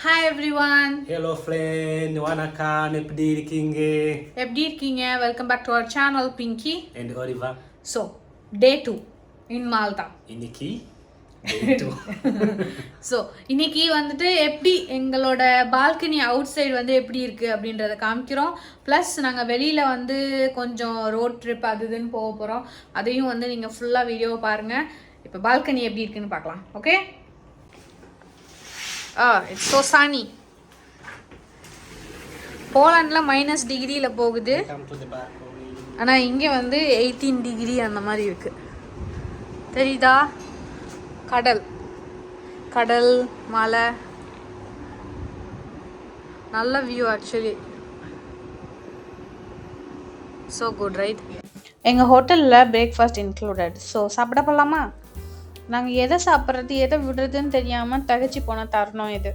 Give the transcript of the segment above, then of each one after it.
Hi everyone. Hello friend, வணக்கம் எப்படி இருக்கீங்க? எப்படி இருக்கீங்க? Welcome back to our channel Pinky and Oliver. So, day 2 in Malta. இன்னைக்கு day 2. So, இன்னைக்கு வந்துட்டு எப்படி எங்களோட பால்கனி அவுட் சைடு வந்து எப்படி இருக்கு அப்படின்றத காமிக்கிறோம். ப்ளஸ் நாங்கள் வெளியில் வந்து கொஞ்சம் ரோட் ட்ரிப் அது இதுன்னு போக போகிறோம். அதையும் வந்து நீங்கள் ஃபுல்லாக வீடியோவை பாருங்கள். இப்போ பால்கனி எப்படி இருக்குன்னு பார்க்கலாம். ஓகே? It's so sunny. போலாண்டில் -, டிகிரியில் போகுது. ஆனால் இங்கே வந்து 18 டிகிரி அந்த மாதிரி இருக்குது. தெரியுதா? கடல் மலை நல்ல view actually. So good right. எங்கள் ஹோட்டலில் பிரேக்ஃபாஸ்ட் இன்க்ளூடட். ஸோ சாப்பிட போகலாமா? நாங்கள் எதை சாப்பிட்றது எதை விடுறதுன்னு தெரியாமல் தகச்சு போன தருணம் இது.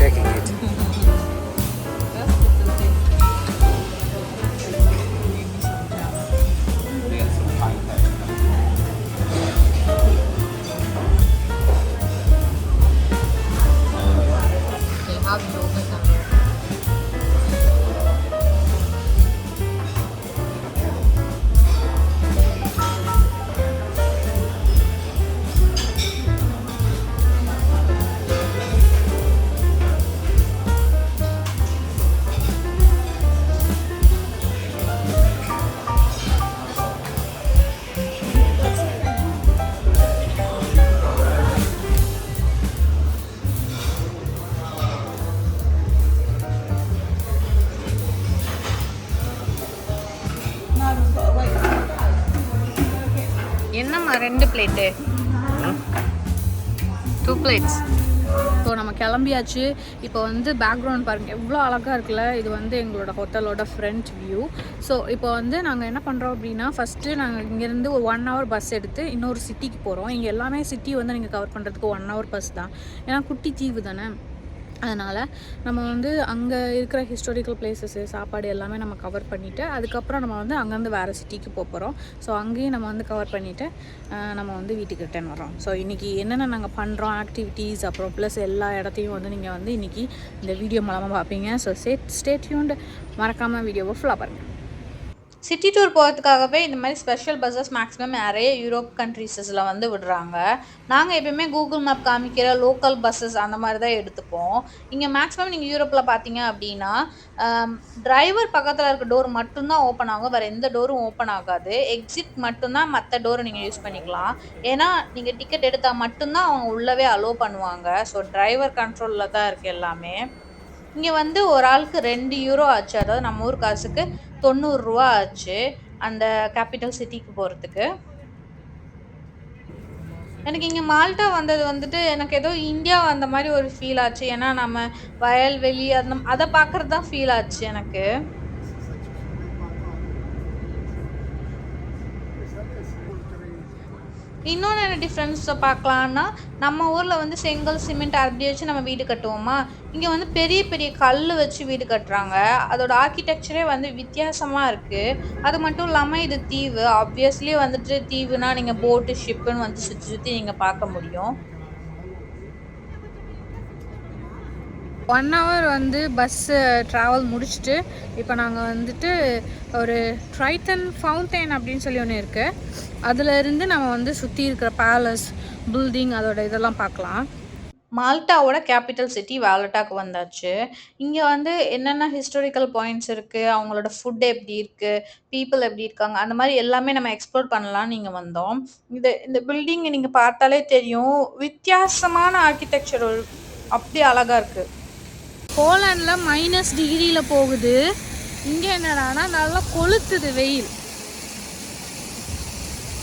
taking it. என்னம்மா 2 பிளேட்டு 2 பிளேட்ஸ். ஸோ நம்ம கிளம்பியாச்சு. இப்போ வந்து பேக்ரவுண்ட் பாருங்கள் எவ்வளோ அழகாக இருக்குல்ல. இது வந்து எங்களோட ஹோட்டலோட ஃப்ரண்ட் வியூ. ஸோ இப்போ வந்து நாங்கள் என்ன பண்ணுறோம் அப்படின்னா, ஃபஸ்ட்டு நாங்கள் இங்கேருந்து ஒரு 1 hour பஸ் எடுத்து இன்னொரு சிட்டிக்கு போகிறோம். இங்கே எல்லாமே சிட்டி வந்து நீங்கள் கவர் பண்ணுறதுக்கு 1 hour பஸ் தான். ஏன்னா குட்டி தீவு தானே. அதனால் நம்ம வந்து அங்கே இருக்கிற ஹிஸ்டாரிக்கல் பிளேசஸ்ஸு சாப்பாடு எல்லாமே நம்ம கவர் பண்ணிவிட்டு அதுக்கப்புறம் நம்ம வந்து அங்கேருந்து வேறு சிட்டிக்கு போகிறோம். ஸோ அங்கேயும் நம்ம வந்து கவர் பண்ணிவிட்டு நம்ம வந்து வீட்டுக்கு ரிட்டர்ன் வரோம். ஸோ இன்றைக்கி என்னென்ன நாங்கள் பண்ணுறோம் ஆக்டிவிட்டீஸ் அப்புறம் ப்ளஸ் எல்லா இடத்தையும் வந்து நீங்கள் வந்து இன்றைக்கி இந்த வீடியோ மூலமாக பார்ப்பீங்க. So stay tuned. மறக்காமல் வீடியோவை ஃபுல்லாக பாருங்கள். சிட்டி டூர் போகிறதுக்காகவே இந்த மாதிரி ஸ்பெஷல் பஸ்ஸஸ் மேக்ஸிமம் நிறைய யூரோப் கண்ட்ரீஸஸில் வந்து விடுறாங்க. நாங்கள் எப்பயுமே கூகுள் மேப் காமிக்கிற லோக்கல் பஸ்ஸஸ் அந்த மாதிரி தான் எடுத்துப்போம். இங்கே மேக்ஸிமம் நீங்கள் யூரோப்பில் பார்த்தீங்க அப்படின்னா டிரைவர் பக்கத்தில் இருக்க டோர் மட்டும்தான் ஓப்பன் ஆகும். வேறு எந்த டோரும் ஓப்பன் ஆகாது. எக்ஸிட் மட்டும்தான் மற்ற டோரை நீங்கள் யூஸ் பண்ணிக்கலாம். ஏன்னா நீங்கள் டிக்கெட் எடுத்தால் மட்டும்தான் அவங்க உள்ளவே அலோவ் பண்ணுவாங்க. ஸோ டிரைவர் கண்ட்ரோலில் தான் இருக்குது எல்லாமே. இங்கே வந்து ஒரு ஆளுக்கு 2 யூரோ ஆச்சு. அதாவது நம்ம ஊர் காசுக்கு 90 ரூபா ஆச்சு அந்த கேபிட்டல் சிட்டிக்கு போகிறதுக்கு. எனக்கு இங்கே மால்டா வந்தது வந்துட்டு எனக்கு ஏதோ இந்தியா வந்த மாதிரி ஒரு ஃபீல் ஆச்சு. ஏன்னா நம்ம வயல்வெளி அதை பார்க்குறது தான் ஃபீல் ஆச்சு எனக்கு. இன்னொன்று என்ன டிஃப்ரென்ஸை பார்க்கலான்னா, நம்ம ஊரில் வந்து செங்கல் சிமெண்ட் அப்படி வச்சு நம்ம வீடு கட்டுவோமா, இங்கே வந்து பெரிய பெரிய கல் வச்சு வீடு கட்டுறாங்க. அதோட ஆர்கிடெக்சரே வந்து வித்தியாசமாக இருக்குது. அது மட்டும் இல்லாமல் இது தீவு. ஆப்வியஸ்லி வந்துட்டு தீவுனா நீங்கள் போட்டு ஷிப்புன்னு வந்து சுற்றி சுற்றி நீங்கள் பார்க்க முடியும். 1 hour வந்து பஸ்ஸு ட்ராவல் முடிச்சுட்டு இப்போ நாங்கள் வந்துட்டு ஒரு ட்ரைட்டன் ஃபவுண்டைன் அப்படின்னு சொல்லி ஒன்று இருக்குது. அதிலிருந்து நம்ம வந்து சுற்றி இருக்கிற பேலஸ் பில்டிங் அதோட இதெல்லாம் பார்க்கலாம். மால்டாவோட கேபிட்டல் சிட்டி வேலட்டாக்கு வந்தாச்சு. இங்கே வந்து என்னென்ன ஹிஸ்டாரிக்கல் பாயிண்ட்ஸ் இருக்குது, அவங்களோட ஃபுட் எப்படி இருக்குது, பீப்புள் எப்படி இருக்காங்க, அந்த மாதிரி எல்லாமே நம்ம எக்ஸ்ப்ளோர் பண்ணலாம் நீங்கள் வந்தோம். இந்த பில்டிங்கை நீங்கள் பார்த்தாலே தெரியும், வித்தியாசமான ஆர்கிடெக்சர் அப்படி அழகாக இருக்குது. போலாண்டில் -, டிகிரியில் போகுது. இங்கே என்னடானா நல்லா கொளுத்துது வெயில்.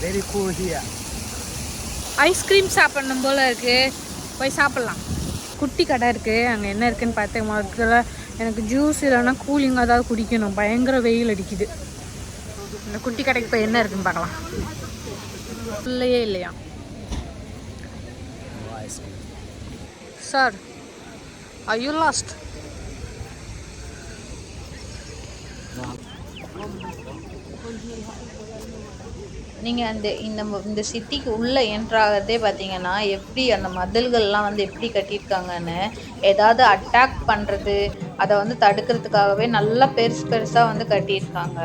Very cool here. ஐஸ்கிரீம் சாப்பிடணும் போல் இருக்குது. போய் சாப்பிட்லாம். குட்டி கடை இருக்குது. அங்கே என்ன இருக்குதுன்னு பார்த்து முதல்ல எனக்கு ஜூஸ் இல்லைன்னா கூலிங் ஏதாவது குடிக்கணும். பயங்கர வெயில் அடிக்குது. இந்த குட்டி கடைக்கு போய் என்ன இருக்குன்னு பார்க்கலாம். இல்லையே இல்லையா சார்? Are you lost? நீங்கள் இந்த சிட்டிக்கு உள்ளே என்ட்ராகிறதே பார்த்தீங்கன்னா எப்படி அந்த மதில்கள்லாம் வந்து எப்படி கட்டியிருக்காங்கன்னு, ஏதாவது அட்டாக் பண்ணுறது அதை வந்து தடுக்கிறதுக்காகவே நல்லா பெருசு பெருசாக வந்து கட்டியிருக்காங்க.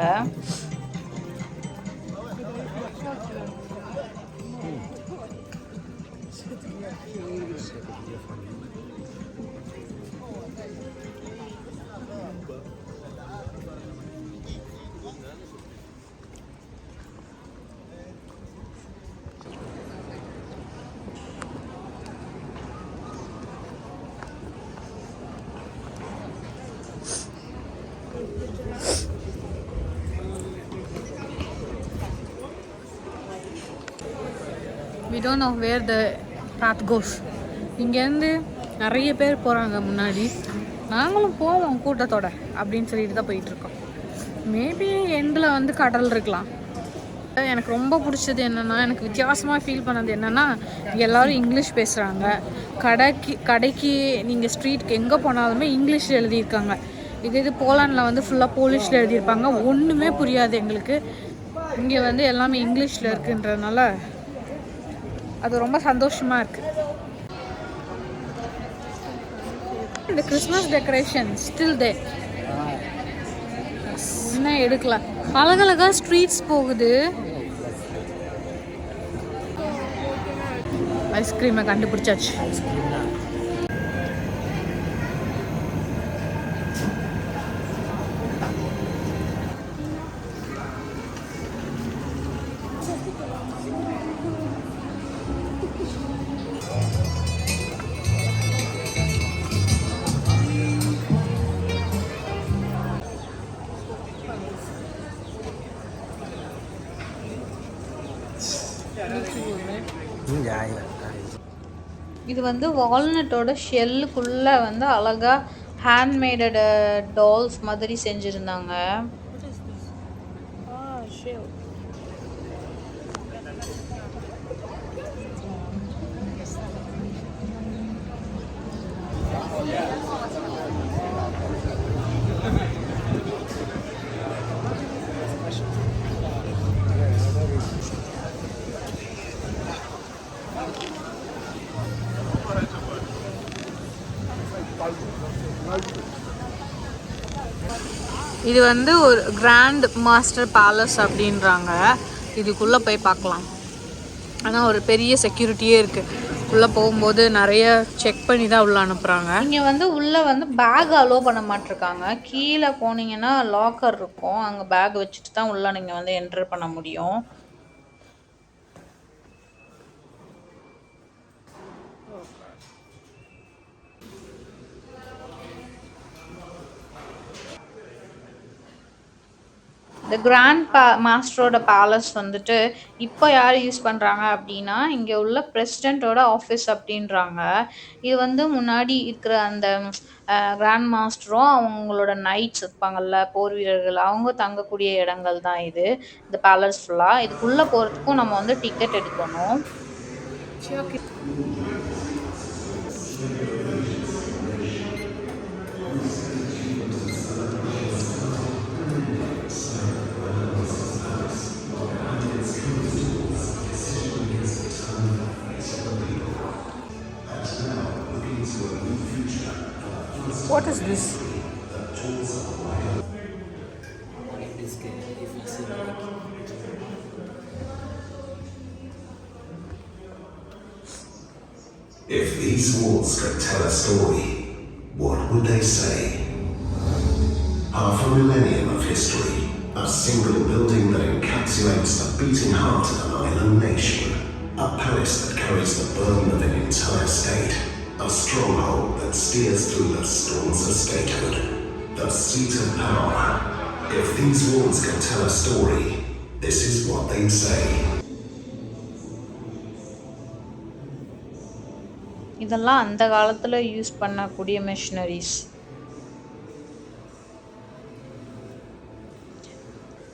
We don't know where the path goes. இங்கேருந்து நிறைய பேர் போகிறாங்க முன்னாடி. நாங்களும் போவோம் கூட்டத்தோட அப்படின்னு சொல்லிட்டு தான் போயிட்டுருக்கோம். மேபி எண்டில் வந்து கடல் இருக்கலாம். எனக்கு ரொம்ப பிடிச்சது என்னென்னா, எனக்கு வித்தியாசமாக ஃபீல் பண்ணது என்னென்னா, எல்லோரும் இங்கிலீஷ் பேசுகிறாங்க. கடைக்கு நீங்கள் ஸ்ட்ரீட்க்கு எங்கே போனாலுமே இங்கிலீஷில் எழுதியிருக்காங்க. இது போலாண்டில் வந்து ஃபுல்லாக போலிஷில் எழுதியிருப்பாங்க. ஒன்றுமே புரியாது எங்களுக்கு. இங்கே வந்து எல்லாமே இங்கிலீஷில் இருக்குன்றதுனால அது ரொம்ப சந்தோஷமாக இருக்குது. இந்த கிறிஸ்மஸ் டெக்கரேஷன் ஸ்டில் தே என்ன எடுக்கலாம். அழகழகாக ஸ்ட்ரீட்ஸ் போகுது. ஐஸ்கிரீமை கண்டுபிடிச்சாச்சு. இது வந்து வால்நட்டோட ஷெல்லுக்குள்ளே வந்து அழகாக ஹேண்ட்மேடட் டால்ஸ் மாதிரி செஞ்சுருந்தாங்க. இது வந்து ஒரு கிராண்ட் மாஸ்டர் பேலஸ் அப்படின்றாங்க. இதுக்குள்ளே போய் பார்க்கலாம். ஆனால் ஒரு பெரிய செக்யூரிட்டியே இருக்குது. உள்ளே போகும்போது நிறைய செக் பண்ணி தான் உள்ளே அனுப்புகிறாங்க. இங்கே வந்து உள்ளே வந்து பேக் அலோவ் பண்ண மாட்டிருக்காங்க. கீழே போனீங்கன்னா லாக்கர் இருக்கும். அங்கே பேக் வச்சுட்டு தான் உள்ளே நீங்கள் வந்து என்டர் பண்ண முடியும். இந்த கிராண்ட் மாஸ்டரோட பேலஸ் வந்துட்டு இப்போ யார் யூஸ் பண்ணுறாங்க அப்படின்னா, இங்கே உள்ள பிரசிடெண்ட்டோட ஆஃபீஸ் அப்படின்றாங்க. இது வந்து முன்னாடி இருக்கிற அந்த கிராண்ட் மாஸ்டரும் அவங்களோட நைட்ஸ் இருப்பாங்கள்ல, போர் வீரர்கள், அவங்க தங்கக்கூடிய இடங்கள் தான் இது. இந்த பேலஸ் ஃபுல்லாக இதுக்குள்ளே போகிறதுக்கும் நம்ம வந்து டிக்கெட் எடுக்கணும். What is this? If these walls could tell a story, what would they say? Half a millennium of history, a single building that encapsulates the beating heart of an island nation, a palace that carries the burden of an entire state, a stronghold that steers through the storms of statehood, the seat of power. If these walls could tell a story, this is what they'd say. இதெல்லாம் அந்த காலத்தில் use பண்ணக்கூடிய machineries.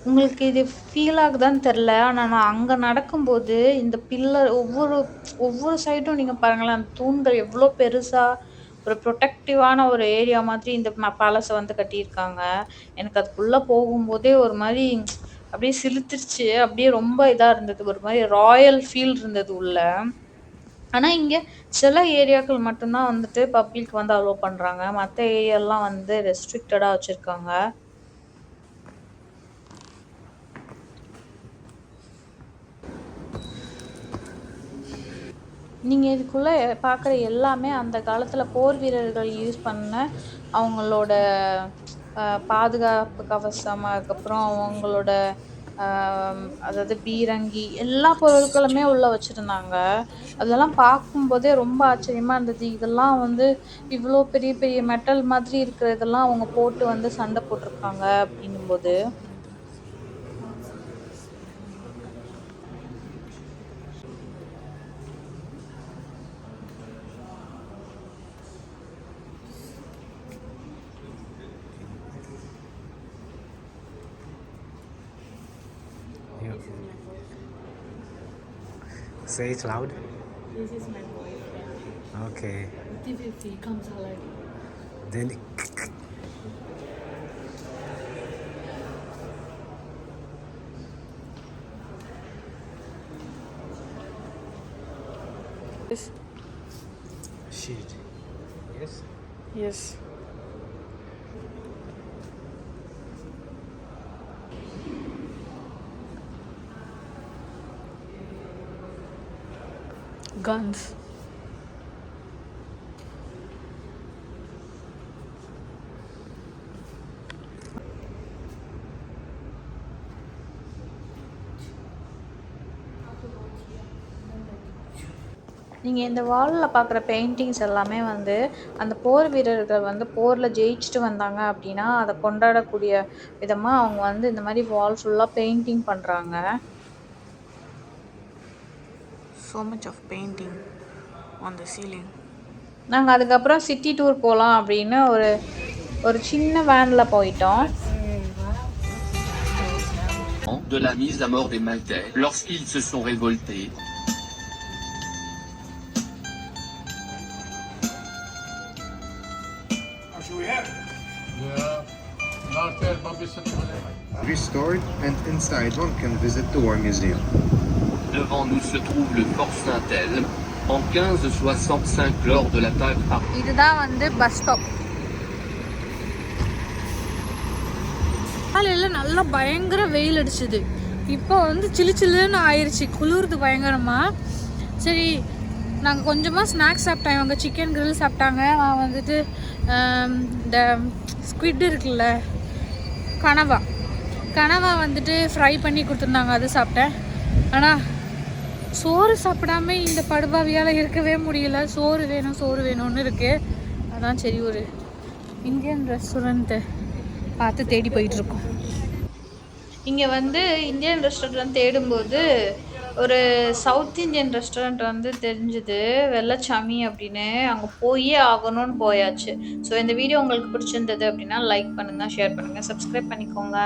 உங்களுக்கு இது feel ஆகுதான்னு தெரில. ஆனால் நான் அங்கே நடக்கும்போது இந்த பில்லர் ஒவ்வொரு ஒவ்வொரு சைடும் நீங்கள் பாருங்களேன், அந்த தூண்கள் எவ்வளோ பெருசாக ஒரு ப்ரொடெக்டிவான ஒரு ஏரியா மாதிரி இந்த பேலஸை வந்து கட்டியிருக்காங்க. எனக்கு அதுக்குள்ளே போகும்போதே ஒரு மாதிரி அப்படியே சிலுத்துருச்சு. அப்படியே ரொம்ப இதாக இருந்தது. ஒரு மாதிரி ராயல் ஃபீல் இருந்தது உள்ள. ஆனால் இங்கே சில ஏரியாக்கள் மட்டும்தான் வந்துட்டு பப்ளிக் வந்து அலோவ் பண்ணுறாங்க. மற்ற ஏரியாலாம் வந்து ரெஸ்ட்ரிக்டடாக வச்சுருக்காங்க. நீங்கள் இதுக்குள்ளே பார்க்குற எல்லாமே அந்த காலத்தில் போர் வீரர்கள் யூஸ் பண்ண அவங்களோட பாதுகாப்பு கவசம், அதுக்கப்புறம் அவங்களோட அதாவது பீரங்கி எல்லா பொருட்களுமே உள்ளே வச்சுருந்தாங்க. அதெல்லாம் பார்க்கும்போதே ரொம்ப ஆச்சரியமாக இருந்தது. இதெல்லாம் வந்து இவ்வளோ பெரிய பெரிய மெட்டல் மாதிரி இருக்கிறதெல்லாம் அவங்க போட்டு வந்து சண்டை போட்டிருக்காங்க அப்படின்னும்போது. Say it loud. This is my boyfriend. Okay. If he comes alive. Then shit. Yes. Yes. Guns. நீங்கள் இந்த வாலில் பார்க்குற பெயிண்டிங்ஸ் எல்லாமே வந்து அந்த போர் வீரர்கள் வந்து போரில் ஜெயிச்சுட்டு வந்தாங்க அப்படின்னா அதை கொண்டாடக்கூடிய விதமாக அவங்க வந்து இந்த மாதிரி வால் ஃபுல்லாக பெயிண்டிங் பண்ணுறாங்க. So much of painting on the ceiling. நாங்கள் அதுக்கப்புறம் சிட்டி டூர் போகலாம் அப்படின்னு ஒரு சின்ன வேனில் போயிட்டோம். De la mise à mort des Maltais lorsqu'ils se sont révoltés. Restored, and inside one can visit the War Museum. Devant nous se trouve le Fort Saint-Elme, en 1565 lors de l'attaque par... இதுதான் வந்து bus stop. காலையில் நல்லா பயங்கர வெயில் அடிச்சுது. இப்போ வந்து சில்லுன்னு ஆயிடுச்சு, குளிர்து பயங்கரமாக. சரி நாங்கள் கொஞ்சமாக ஸ்நாக்ஸ் சாப்பிட்டோம். இவங்க சிக்கன் கிரில் சாப்பிட்டாங்க. நான் வந்துட்டு இந்த ஸ்குவிட் இருக்குல்ல, கனவா வந்துட்டு ஃப்ரை பண்ணி கொடுத்துருந்தாங்க, அது சாப்பிட்டேன். ஆனால் சோறு சாப்பிடாம இந்த படுபாவியால் இருக்கவே முடியல. சோறு வேணும்னு இருக்குது. அதான் சரி ஒரு இந்தியன் ரெஸ்டாரண்ட்டு பார்த்து தேடி போயிட்டுருக்கோம். இங்கே வந்து இந்தியன் ரெஸ்டாரண்ட் தேடும்போது ஒரு சவுத் இந்தியன் ரெஸ்டாரண்ட் வந்து தெரிஞ்சுது, வெள்ளச்சாமி அப்படின்னு. அங்கே போயே ஆகணும்னு போயாச்சு. ஸோ இந்த வீடியோ உங்களுக்கு பிடிச்சிருந்தது அப்படின்னா லைக் பண்ணுங்கள், ஷேர் பண்ணுங்கள், சப்ஸ்கிரைப் பண்ணிக்கோங்க.